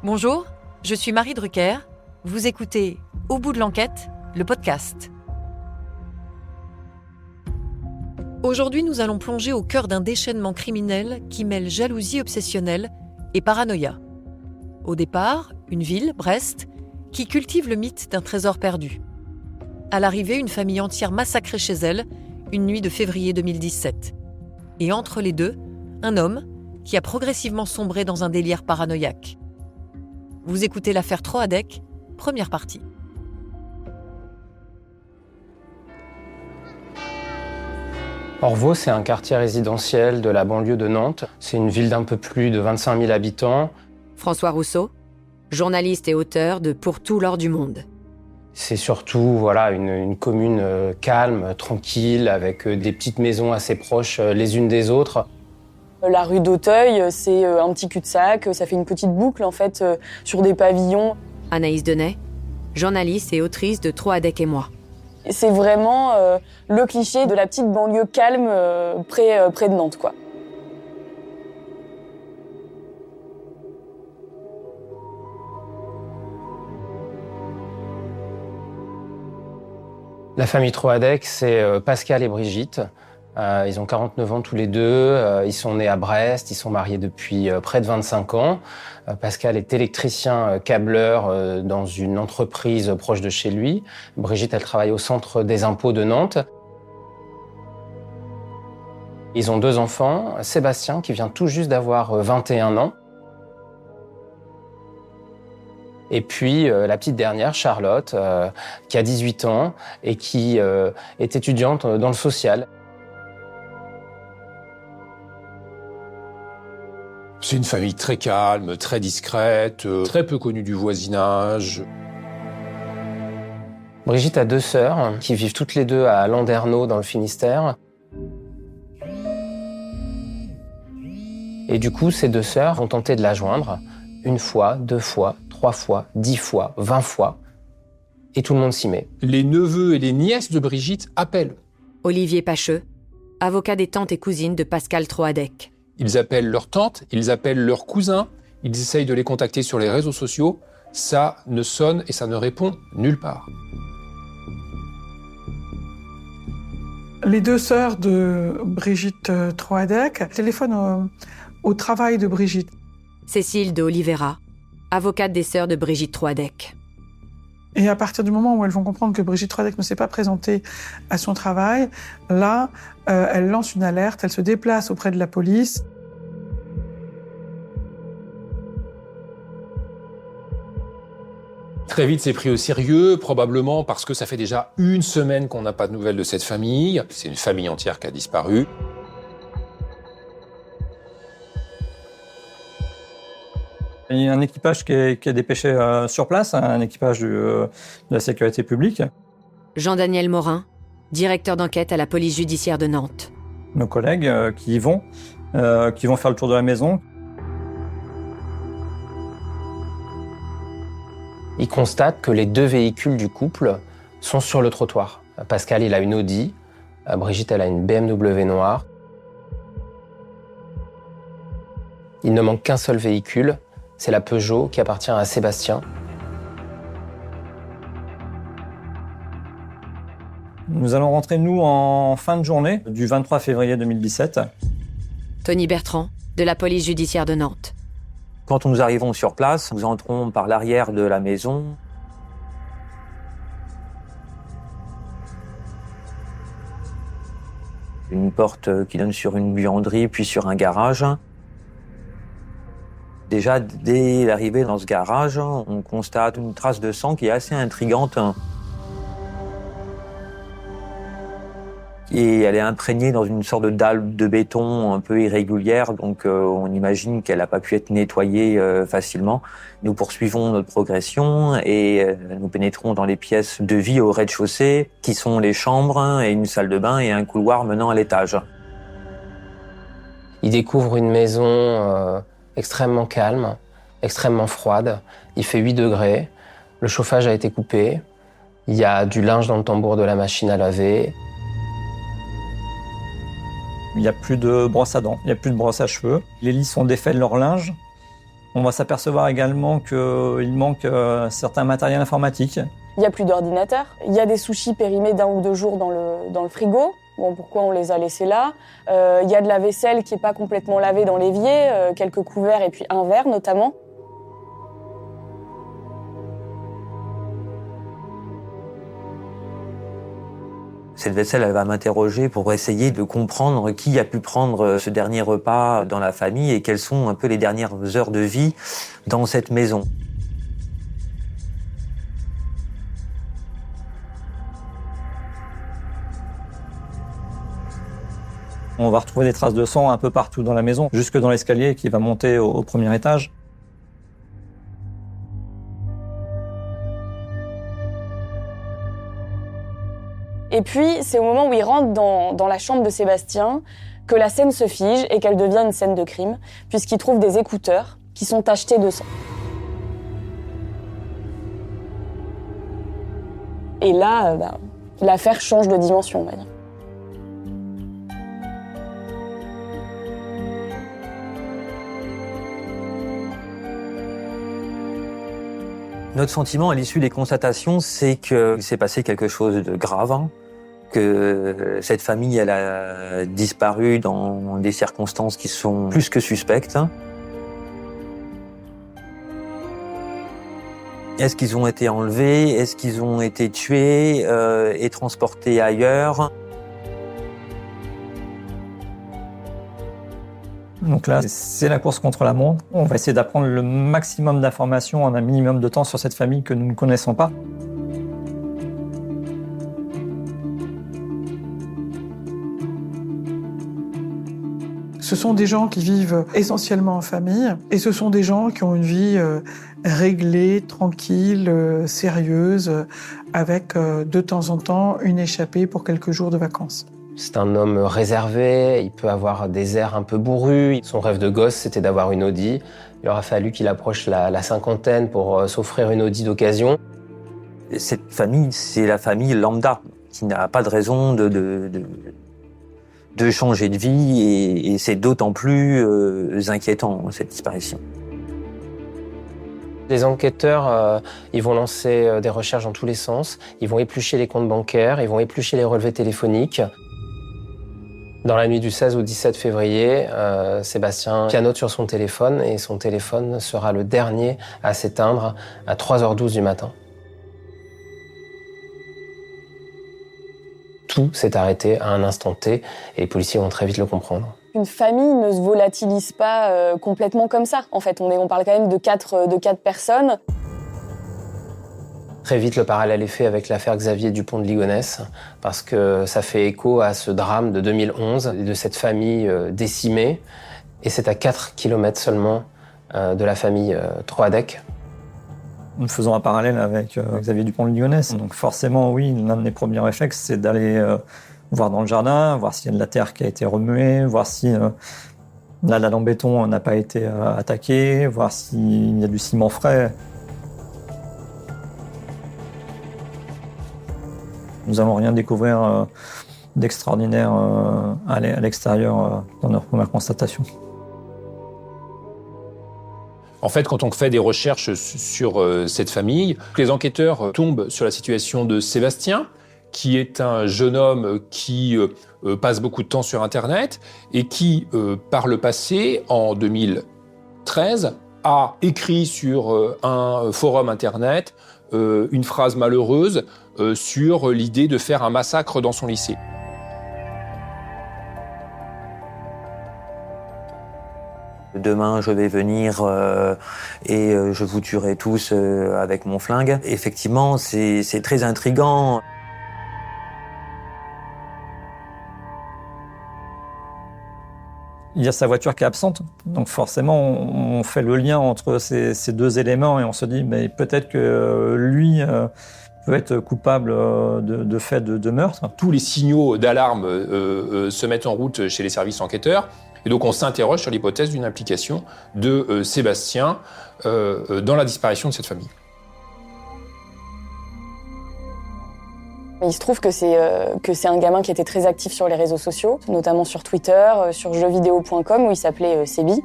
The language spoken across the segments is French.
Bonjour, je suis Marie Drucker. Vous écoutez Au bout de l'enquête, le podcast. Aujourd'hui, nous allons plonger au cœur d'un déchaînement criminel qui mêle jalousie obsessionnelle et paranoïa. Au départ, une ville, Brest, qui cultive le mythe d'un trésor perdu. À l'arrivée, une famille entière massacrée chez elle, une nuit de février 2017. Et entre les deux, un homme qui a progressivement sombré dans un délire paranoïaque. Vous écoutez l'affaire Troadec, première partie. Orvaux, c'est un quartier résidentiel de la banlieue de Nantes. C'est une ville d'un peu plus de 25 000 habitants. François Rousseau, journaliste et auteur de Pour tout l'or du monde. C'est surtout une commune calme, tranquille, avec des petites maisons assez proches les unes des autres. La rue d'Auteuil, c'est un petit cul-de-sac, ça fait une petite boucle en fait sur des pavillons. Anaïs Denay, journaliste et autrice de Troadec et moi. C'est vraiment le cliché de la petite banlieue calme près de Nantes, quoi. La famille Troadec, c'est Pascal et Brigitte. Ils ont 49 ans tous les deux, ils sont nés à Brest, ils sont mariés depuis près de 25 ans. Pascal est électricien câbleur dans une entreprise proche de chez lui. Brigitte, elle travaille au centre des impôts de Nantes. Ils ont 2 enfants, Sébastien qui vient tout juste d'avoir 21 ans. Et puis la petite dernière, Charlotte, qui a 18 ans et qui est étudiante dans le social. C'est une famille très calme, très discrète, très peu connue du voisinage. Brigitte a 2 sœurs qui vivent toutes les 2 à Landerneau dans le Finistère. Et du coup, ces 2 sœurs vont tenter de la joindre 1 fois, 2 fois, 3 fois, 10 fois, 20 fois. Et tout le monde s'y met. Les neveux et les nièces de Brigitte appellent. Olivier Pacheux, avocat des tantes et cousines de Pascal Troadec. Ils appellent leur tante, ils appellent leurs cousins, ils essayent de les contacter sur les réseaux sociaux. Ça ne sonne et ça ne répond nulle part. Les 2 sœurs de Brigitte Troadec téléphonent au travail de Brigitte. Cécile de Oliveira, avocate des sœurs de Brigitte Troadec. Et à partir du moment où elles vont comprendre que Brigitte Troadec ne s'est pas présentée à son travail, là, elle lance une alerte, elle se déplace auprès de la police. Très vite, c'est pris au sérieux, probablement parce que ça fait déjà 1 semaine qu'on n'a pas de nouvelles de cette famille. C'est une famille entière qui a disparu. Il y a un équipage qui est dépêché sur place, un équipage de la sécurité publique. Jean-Daniel Morin, directeur d'enquête à la police judiciaire de Nantes. Nos collègues qui y vont faire le tour de la maison. Ils constatent que les 2 véhicules du couple sont sur le trottoir. Pascal, il a une Audi. Brigitte, elle a une BMW noire. Il ne manque qu'un seul véhicule. C'est la Peugeot qui appartient à Sébastien. Nous allons rentrer, nous, en fin de journée du 23 février 2017. Tony Bertrand, de la police judiciaire de Nantes. Quand nous arrivons sur place, nous entrons par l'arrière de la maison. Une porte qui donne sur une buanderie, puis sur un garage. Déjà, dès l'arrivée dans ce garage, on constate une trace de sang qui est assez intrigante. Et elle est imprégnée dans une sorte de dalle de béton un peu irrégulière, donc on imagine qu'elle n'a pas pu être nettoyée facilement. Nous poursuivons notre progression et nous pénétrons dans les pièces de vie au rez-de-chaussée, qui sont les chambres et une salle de bain et un couloir menant à l'étage. Il découvre une maison extrêmement calme, extrêmement froide. Il fait 8 degrés, le chauffage a été coupé, il y a du linge dans le tambour de la machine à laver. Il n'y a plus de brosse à dents, il n'y a plus de brosse à cheveux. Les lits sont défaits de leur linge. On va s'apercevoir également qu'il manque certains matériels informatiques. Il n'y a plus d'ordinateur. Il y a des sushis périmés d'1 ou 2 jours dans le frigo. Bon, pourquoi on les a laissés là? Il y a de la vaisselle qui n'est pas complètement lavée dans l'évier, quelques couverts et puis un verre notamment. Cette vaisselle, elle va m'interroger pour essayer de comprendre qui a pu prendre ce dernier repas dans la famille et quelles sont un peu les dernières heures de vie dans cette maison. On va retrouver des traces de sang un peu partout dans la maison, jusque dans l'escalier qui va monter au premier étage. Et puis, c'est au moment où il rentre dans la chambre de Sébastien que la scène se fige et qu'elle devient une scène de crime, puisqu'il trouve des écouteurs qui sont tachetés de sang. Et là, l'affaire change de dimension, on va dire. Notre sentiment à l'issue des constatations, c'est qu'il s'est passé quelque chose de grave, que cette famille, elle a disparu dans des circonstances qui sont plus que suspectes. Est-ce qu'ils ont été enlevés? Est-ce qu'ils ont été tués et transportés ailleurs? Donc là, c'est la course contre la montre. On va essayer d'apprendre le maximum d'informations en un minimum de temps sur cette famille que nous ne connaissons pas. Ce sont des gens qui vivent essentiellement en famille et ce sont des gens qui ont une vie réglée, tranquille, sérieuse, avec de temps en temps une échappée pour quelques jours de vacances. C'est un homme réservé, il peut avoir des airs un peu bourrus. Son rêve de gosse, c'était d'avoir une Audi. Il aura fallu qu'il approche la cinquantaine pour s'offrir une Audi d'occasion. Cette famille, c'est la famille lambda, qui n'a pas de raison de changer de vie, et c'est d'autant plus inquiétant, cette disparition. Les enquêteurs, ils vont lancer des recherches dans tous les sens. Ils vont éplucher les comptes bancaires, ils vont éplucher les relevés téléphoniques. Dans la nuit du 16 au 17 février, Sébastien pianote sur son téléphone et son téléphone sera le dernier à s'éteindre à 3h12 du matin. Tout s'est arrêté à un instant T et les policiers vont très vite le comprendre. Une famille ne se volatilise pas complètement comme ça. En fait, on parle quand même de quatre personnes. Très vite, le parallèle est fait avec l'affaire Xavier Dupont de Ligonnès, parce que ça fait écho à ce drame de 2011, de cette famille décimée. Et c'est à 4 km seulement de la famille Troadec. Nous faisons un parallèle avec Xavier Dupont de Ligonnès. Donc forcément, oui, l'un de mes premiers réflexes, c'est d'aller voir dans le jardin, voir s'il y a de la terre qui a été remuée, voir si la dalle en béton n'a pas été attaquée, voir s'il y a du ciment frais. Nous n'allons rien découvrir d'extraordinaire à l'extérieur dans notre première constatation. En fait, quand on fait des recherches sur cette famille, les enquêteurs tombent sur la situation de Sébastien, qui est un jeune homme qui passe beaucoup de temps sur Internet et qui, par le passé, en 2013, a écrit sur un forum Internet une phrase malheureuse sur l'idée de faire un massacre dans son lycée. Demain, je vais venir et je vous tuerai tous avec mon flingue. Effectivement, c'est très intriguant. Il y a sa voiture qui est absente, donc forcément on fait le lien entre ces deux éléments et on se dit mais peut-être que lui peut être coupable de fait de meurtre. Tous les signaux d'alarme se mettent en route chez les services enquêteurs et donc on s'interroge sur l'hypothèse d'une implication de Sébastien dans la disparition de cette famille. Il se trouve que c'est un gamin qui était très actif sur les réseaux sociaux, notamment sur Twitter, sur jeuxvideo.com où il s'appelait Sébi.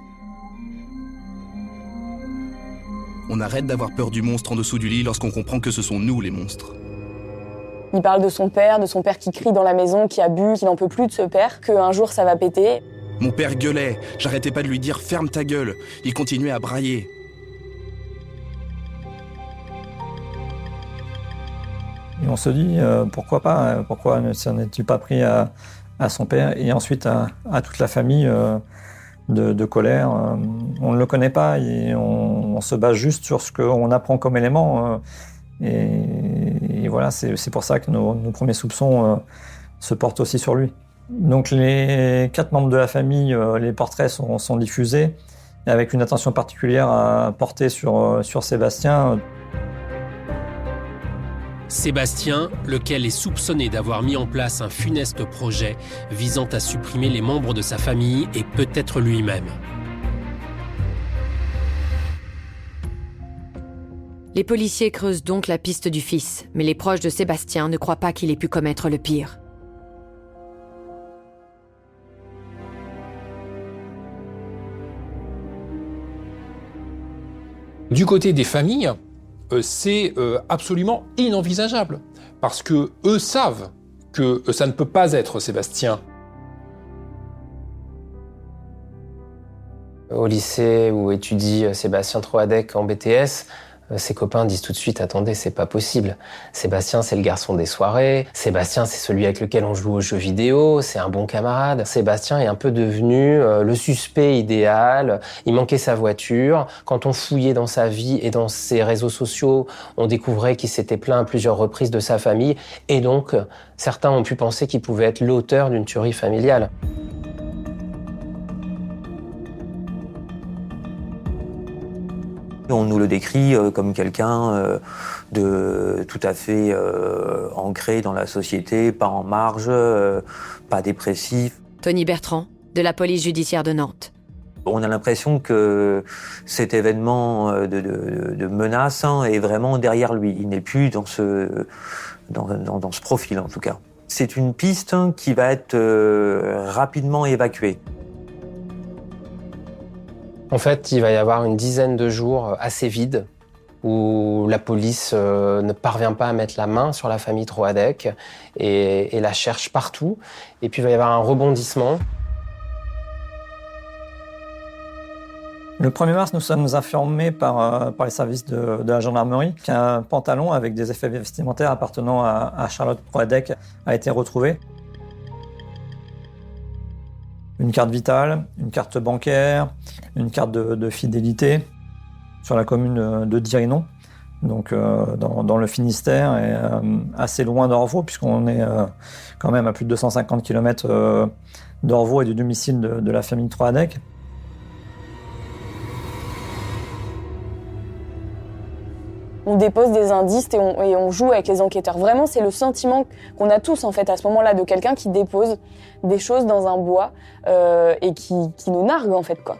On arrête d'avoir peur du monstre en dessous du lit lorsqu'on comprend que ce sont nous les monstres. Il parle de son père qui crie dans la maison, qui a bu, qui n'en peut plus de ce père, qu'un jour ça va péter. Mon père gueulait, j'arrêtais pas de lui dire « ferme ta gueule ». Il continuait à brailler. Et on se dit, pourquoi pas, pourquoi ne s'en est-il pas pris à son père et ensuite à toute la famille de colère. On ne le connaît pas et on se base juste sur ce qu'on apprend comme élément. Et voilà, c'est pour ça que nos premiers soupçons se portent aussi sur lui. Donc les 4 membres de la famille, les portraits sont diffusés avec une attention particulière à porter sur Sébastien. Sébastien, lequel est soupçonné d'avoir mis en place un funeste projet visant à supprimer les membres de sa famille et peut-être lui-même. Les policiers creusent donc la piste du fils, mais les proches de Sébastien ne croient pas qu'il ait pu commettre le pire. Du côté des familles, c'est absolument inenvisageable. Parce que eux savent que ça ne peut pas être Sébastien. Au lycée où étudie Sébastien Troadec en BTS, ses copains disent tout de suite « Attendez, c'est pas possible. Sébastien, c'est le garçon des soirées. Sébastien, c'est celui avec lequel on joue aux jeux vidéo. C'est un bon camarade. Sébastien est un peu devenu le suspect idéal. Il manquait sa voiture. Quand on fouillait dans sa vie et dans ses réseaux sociaux, on découvrait qu'il s'était plaint à plusieurs reprises de sa famille. Et donc, certains ont pu penser qu'il pouvait être l'auteur d'une tuerie familiale. » On nous le décrit comme quelqu'un de tout à fait ancré dans la société, pas en marge, pas dépressif. Tony Bertrand, de la police judiciaire de Nantes. On a l'impression que cet événement de menace est vraiment derrière lui. Il n'est plus dans ce profil, en tout cas. C'est une piste qui va être rapidement évacuée. En fait, il va y avoir une dizaine de jours assez vides où la police ne parvient pas à mettre la main sur la famille Troadec et la cherche partout. Et puis il va y avoir un rebondissement. Le 1er mars, nous sommes informés par les services de la gendarmerie qu'un pantalon avec des effets vestimentaires appartenant à Charlotte Troadec a été retrouvé. Une carte vitale, une carte bancaire, une carte de fidélité sur la commune de Dirinon, donc dans le Finistère et assez loin d'Orvaux puisqu'on est quand même à plus de 250 km d'Orvaux et du domicile de la famille Troadec. On dépose des indices et on joue avec les enquêteurs. Vraiment, c'est le sentiment qu'on a tous en fait à ce moment-là de quelqu'un qui dépose des choses dans un bois et qui nous nargue en fait quoi.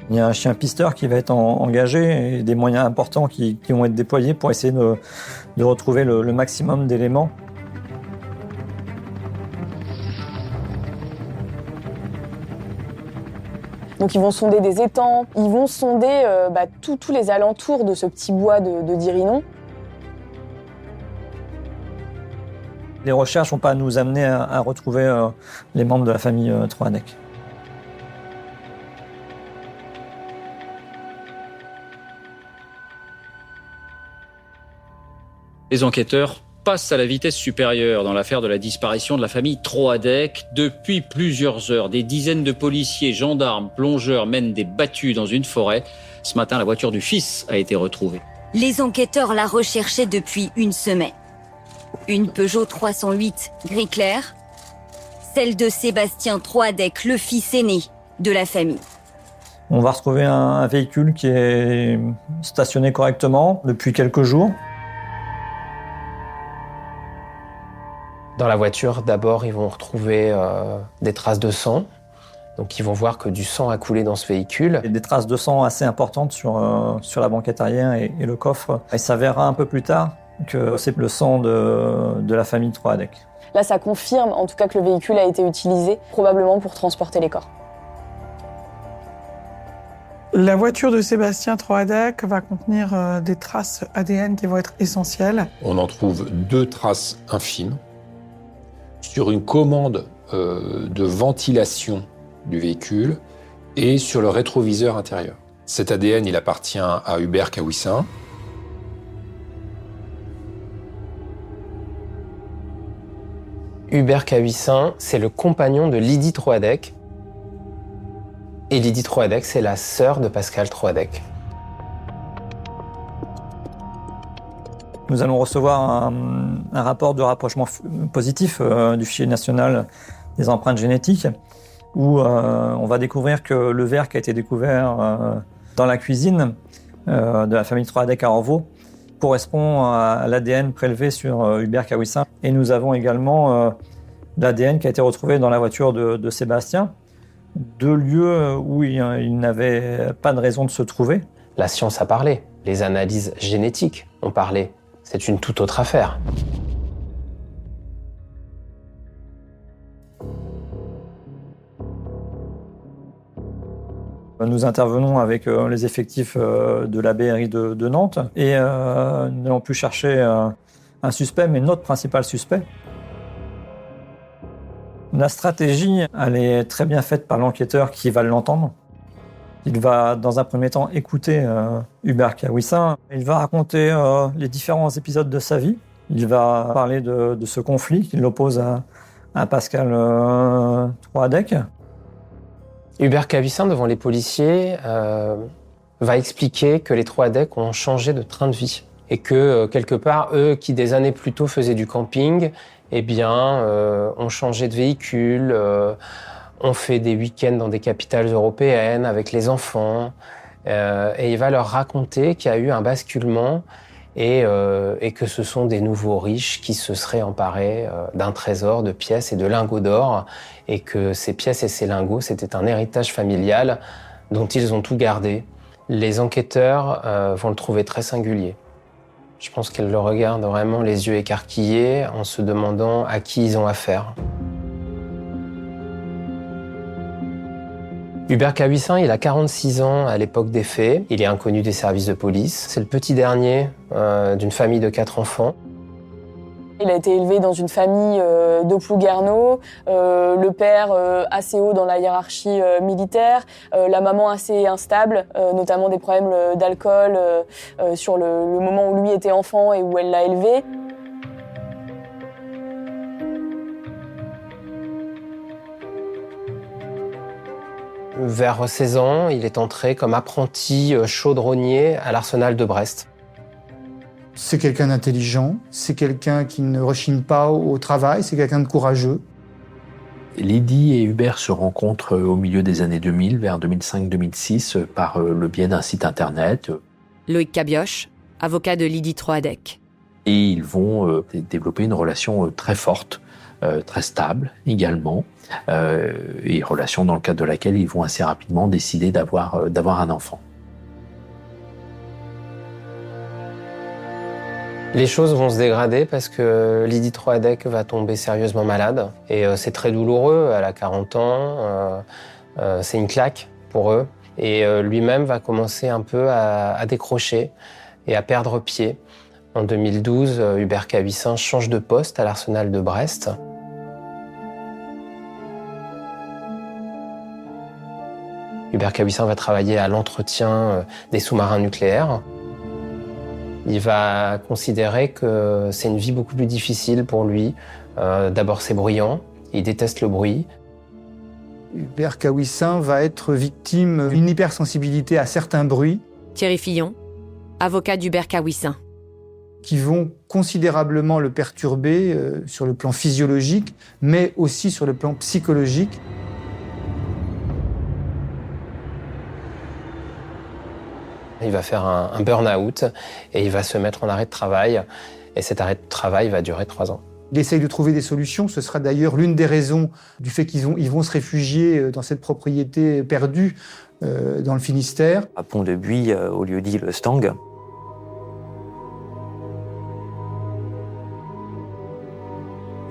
Il y a un chien pisteur qui va être engagé et des moyens importants qui vont être déployés pour essayer de retrouver le maximum d'éléments. Donc ils vont sonder des étangs, ils vont sonder tous les alentours de ce petit bois de Dirinon. Les recherches vont pas nous amener à retrouver les membres de la famille Troadec. Les enquêteurs passent à la vitesse supérieure dans l'affaire de la disparition de la famille Troadec. Depuis plusieurs heures, des dizaines de policiers, gendarmes, plongeurs mènent des battues dans une forêt. Ce matin, la voiture du fils a été retrouvée. Les enquêteurs la recherchaient depuis une semaine. Une Peugeot 308 gris clair, celle de Sébastien Troadec, le fils aîné de la famille. On va retrouver un véhicule qui est stationné correctement depuis quelques jours. Dans la voiture, d'abord, ils vont retrouver des traces de sang. Donc, ils vont voir que du sang a coulé dans ce véhicule. Et des traces de sang assez importantes sur la banquette arrière et le coffre. Il s'avérera un peu plus tard que c'est le sang de la famille Troadec. Là, ça confirme en tout cas que le véhicule a été utilisé, probablement pour transporter les corps. La voiture de Sébastien Troadec va contenir des traces ADN qui vont être essentielles. On en trouve 2 traces infimes sur une commande de ventilation du véhicule et sur le rétroviseur intérieur. Cet ADN, il appartient à Hubert Kawissin. Hubert Kawissin, c'est le compagnon de Lydie Troadec. Et Lydie Troadec, c'est la sœur de Pascal Troadec. Nous allons recevoir un rapport de rapprochement positif du fichier national des empreintes génétiques, où on va découvrir que le verre qui a été découvert dans la cuisine de la famille Troadec à Orvaux correspond à l'ADN prélevé sur Hubert Kawissin. Et nous avons également l'ADN qui a été retrouvé dans la voiture de Sébastien, 2 lieux où il n'avait pas de raison de se trouver. La science a parlé, les analyses génétiques ont parlé. C'est une toute autre affaire. Nous intervenons avec les effectifs de la BRI de Nantes et nous n'avons pu chercher un suspect, mais notre principal suspect. La stratégie, elle est très bien faite par l'enquêteur qui va l'entendre. Il va, dans un premier temps, écouter Hubert Kawissin. Il va raconter les différents épisodes de sa vie. Il va parler de ce conflit qui l'oppose à Pascal Troadec. Hubert Kawissin, devant les policiers, va expliquer que les Troadec ont changé de train de vie. Et que, quelque part, eux qui des années plus tôt faisaient du camping, eh bien, ont changé de véhicule, ont fait des week-ends dans des capitales européennes avec les enfants. Et il va leur raconter qu'il y a eu un basculement et que ce sont des nouveaux riches qui se seraient emparés d'un trésor de pièces et de lingots d'or, et que ces pièces et ces lingots, c'était un héritage familial dont ils ont tout gardé. Les enquêteurs vont le trouver très singulier. Je pense qu'elles le regardent vraiment les yeux écarquillés en se demandant à qui ils ont affaire. Hubert Kawissin, il a 46 ans à l'époque des faits. Il est inconnu des services de police. C'est le petit dernier d'une famille de 4 enfants. Il a été élevé dans une famille de Plouguerneau, le père assez haut dans la hiérarchie militaire, la maman assez instable, notamment des problèmes d'alcool sur le moment où lui était enfant et où elle l'a élevé. Vers 16 ans, il est entré comme apprenti chaudronnier à l'arsenal de Brest. C'est quelqu'un d'intelligent, c'est quelqu'un qui ne rechigne pas au travail, c'est quelqu'un de courageux. Lydie et Hubert se rencontrent au milieu des années 2000, vers 2005-2006, par le biais d'un site internet. Loïc Cabioche, avocat de Lydie Troadec. Et ils vont développer une relation très forte, très stable également, et relation dans le cadre de laquelle ils vont assez rapidement décider d'avoir un enfant. Les choses vont se dégrader parce que Lydie Troadec va tomber sérieusement malade. Et c'est très douloureux, elle a 40 ans, c'est une claque pour eux. Et lui-même va commencer un peu à décrocher et à perdre pied. En 2012, Hubert Kawissin change de poste à l'arsenal de Brest. Hubert Kawissin va travailler à l'entretien des sous-marins nucléaires. Il va considérer que c'est une vie beaucoup plus difficile pour lui. D'abord, c'est bruyant, il déteste le bruit. Hubert Kawissin va être victime d'une hypersensibilité à certains bruits. Thierry Fillon, avocat d'Hubert Kawissin. Qui vont considérablement le perturber sur le plan physiologique, mais aussi sur le plan psychologique. Il va faire un burn-out et il va se mettre en arrêt de travail. Et cet arrêt de travail va durer 3 ans. Il essaye de trouver des solutions. Ce sera d'ailleurs l'une des raisons du fait qu'ils vont se réfugier dans cette propriété perdue dans le Finistère. À Pont-de-Buis, au lieu-dit le Stang.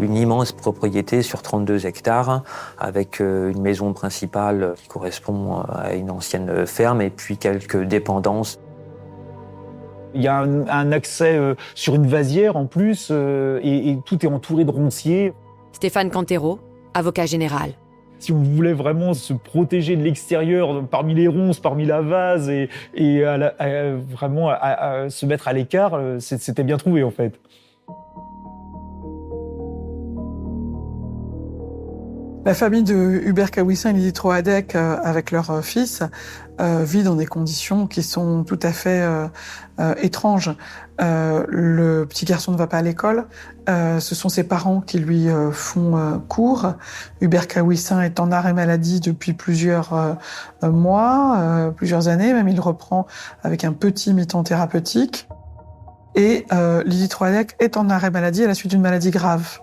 une immense propriété sur 32 hectares avec une maison principale qui correspond à une ancienne ferme et puis quelques dépendances. Il y a un accès sur une vasière en plus et tout est entouré de ronciers. Stéphane Cantero, avocat général. Si on voulait vraiment se protéger de l'extérieur, parmi les ronces, parmi la vase, et vraiment se mettre à l'écart, c'était bien trouvé en fait. La famille de Hubert Kawissin et Lydie Troadec, avec leur fils, vit dans des conditions qui sont tout à fait étranges. Le petit garçon ne va pas à l'école. Ce sont ses parents qui lui font cours. Hubert Kawissin est en arrêt maladie depuis plusieurs mois, plusieurs années. Même il reprend avec un petit mi-temps thérapeutique. Et Lydie Troadec est en arrêt maladie à la suite d'une maladie grave.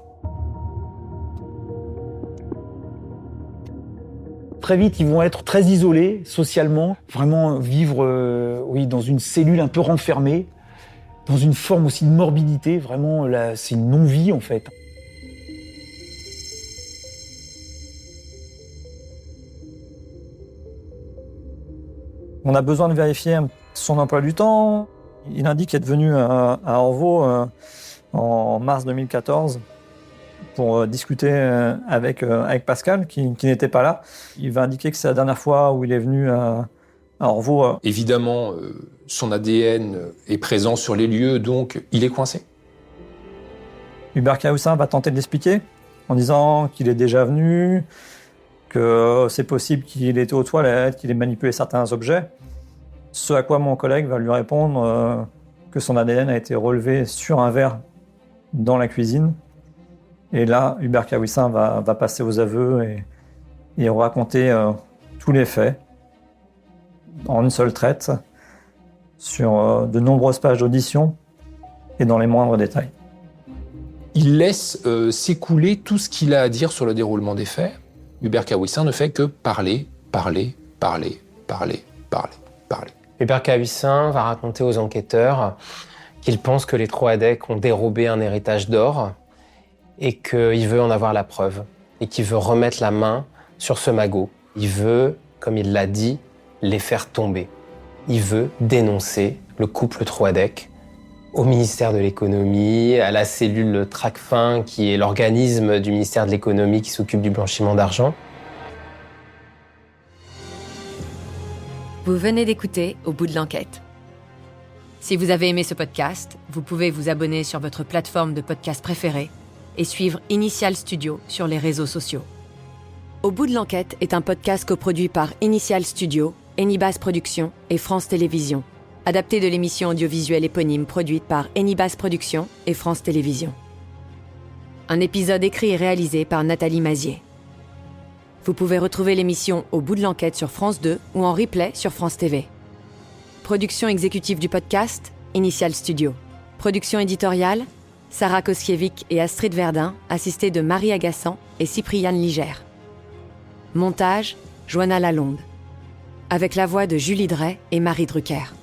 Très vite, ils vont être très isolés socialement, vraiment vivre dans une cellule un peu renfermée, dans une forme aussi de morbidité. Vraiment, là, c'est une non-vie en fait. On a besoin de vérifier son emploi du temps. Il indique être venu à Orvault en mars 2014 pour discuter avec Pascal, qui n'était pas là. Il va indiquer que c'est la dernière fois où il est venu à Orvault. Évidemment, son ADN est présent sur les lieux, donc il est coincé. Hubert Kawissin va tenter de l'expliquer en disant qu'il est déjà venu, que c'est possible qu'il était aux toilettes, qu'il ait manipulé certains objets. Ce à quoi mon collègue va lui répondre que son ADN a été relevé sur un verre dans la cuisine. Et là, Hubert Kawissin va passer aux aveux et raconter tous les faits en une seule traite sur de nombreuses pages d'audition et dans les moindres détails. Il laisse s'écouler tout ce qu'il a à dire sur le déroulement des faits. Hubert Kawissin ne fait que parler. Hubert Kawissin va raconter aux enquêteurs qu'il pense que les Troadec ont dérobé un héritage d'or et qu'il veut en avoir la preuve, et qu'il veut remettre la main sur ce magot. Il veut, comme il l'a dit, les faire tomber. Il veut dénoncer le couple Troadec au ministère de l'économie, à la cellule Tracfin, qui est l'organisme du ministère de l'économie qui s'occupe du blanchiment d'argent. Vous venez d'écouter Au bout de l'enquête. Si vous avez aimé ce podcast, vous pouvez vous abonner sur votre plateforme de podcast préférée et suivre Initial Studio sur les réseaux sociaux. Au bout de l'enquête est un podcast coproduit par Initial Studio, Enibas Productions et France Télévisions, adapté de l'émission audiovisuelle éponyme produite par Enibas Productions et France Télévisions. Un épisode écrit et réalisé par Nathalie Mazier. Vous pouvez retrouver l'émission Au bout de l'enquête sur France 2 ou en replay sur France TV. Production exécutive du podcast, Initial Studio. Production éditoriale, Sarah Koskiewicz et Astrid Verdun, assistées de Marie Agassan et Cypriane Ligère. Montage, Joanna Lalonde. Avec la voix de Julie Drey et Marie Drucker.